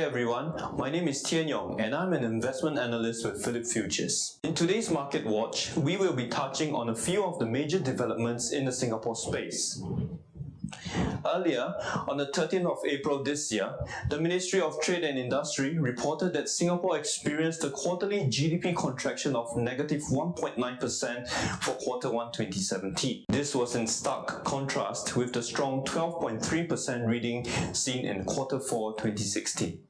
everyone, my name is Tian Yong and I'm an investment analyst with Phillip Futures. In today's Market Watch, we will be touching on a few of the major developments in the Singapore space. Earlier, on the 13th of April this year, the Ministry of Trade and Industry reported that Singapore experienced a quarterly GDP contraction of negative 1.9% for Q1 2017. This was in stark contrast with the strong 12.3% reading seen in Q4 2016.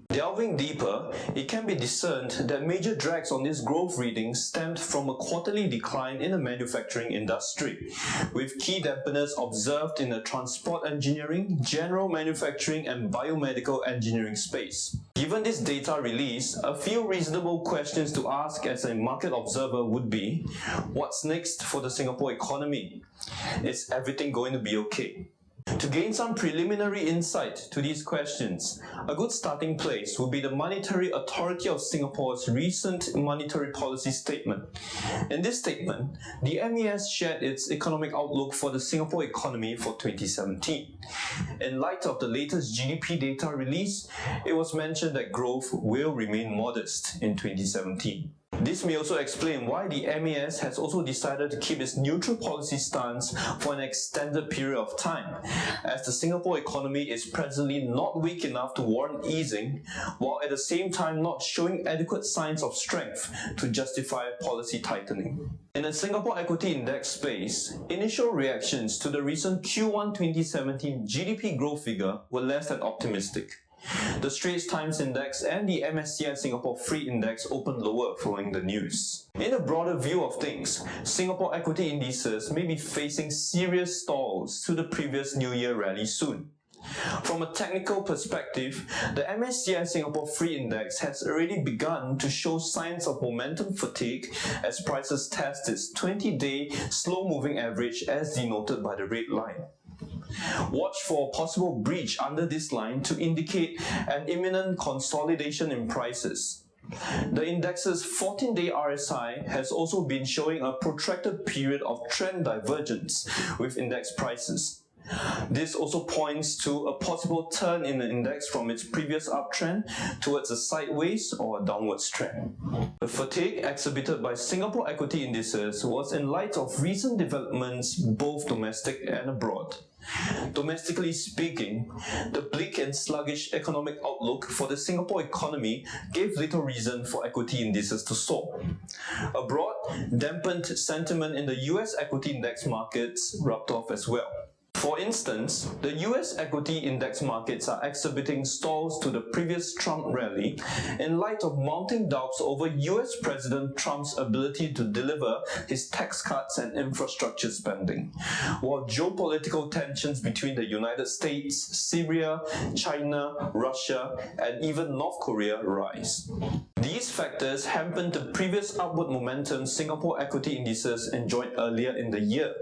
Delving deeper, it can be discerned that major drags on this growth reading stemmed from a quarterly decline in the manufacturing industry, with key dampeners observed in the transport engineering, general manufacturing and biomedical engineering space. Given this data release, a few reasonable questions to ask as a market observer would be, what's next for the Singapore economy? Is everything going to be okay? To gain some preliminary insight to these questions, a good starting place would be the Monetary Authority of Singapore's recent monetary policy statement. In this statement, the MAS shared its economic outlook for the Singapore economy for 2017. In light of the latest GDP data release, it was mentioned that growth will remain modest in 2017. This may also explain why the MAS has also decided to keep its neutral policy stance for an extended period of time, as the Singapore economy is presently not weak enough to warrant easing, while at the same time not showing adequate signs of strength to justify policy tightening. In the Singapore equity index space, initial reactions to the recent Q1 2017 GDP growth figure were less than optimistic. The Straits Times Index and the MSCI Singapore Free Index opened lower following the news. In a broader view of things, Singapore equity indices may be facing serious stalls to the previous New Year rally soon. From a technical perspective, the MSCI Singapore Free Index has already begun to show signs of momentum fatigue as prices test its 20-day slow-moving average as denoted by the red line. Watch for a possible breach under this line to indicate an imminent consolidation in prices. The index's 14-day RSI has also been showing a protracted period of trend divergence with index prices. This also points to a possible turn in the index from its previous uptrend towards a sideways or a downwards trend. The fatigue exhibited by Singapore equity indices was in light of recent developments both domestic and abroad. Domestically speaking, the bleak and sluggish economic outlook for the Singapore economy gave little reason for equity indices to soar. Abroad, dampened sentiment in the US equity index markets rubbed off as well. For instance, the US equity index markets are exhibiting stalls to the previous Trump rally in light of mounting doubts over US President Trump's ability to deliver his tax cuts and infrastructure spending, while geopolitical tensions between the United States, Syria, China, Russia, and even North Korea rise. These factors hampered the previous upward momentum Singapore equity indices enjoyed earlier in the year,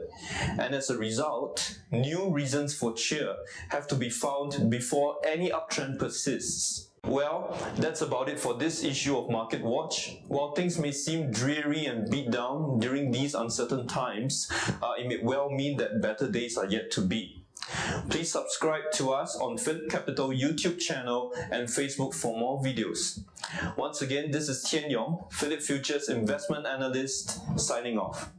and as a result, new reasons for cheer have to be found before any uptrend persists. Well, that's about it for this issue of Market Watch. While things may seem dreary and beat down during these uncertain times, it may well mean that better days are yet to be. Please subscribe to us on PhillipCapital YouTube channel and Facebook for more videos. Once again, this is Tian Yong, Phillip Futures Investment Analyst, signing off.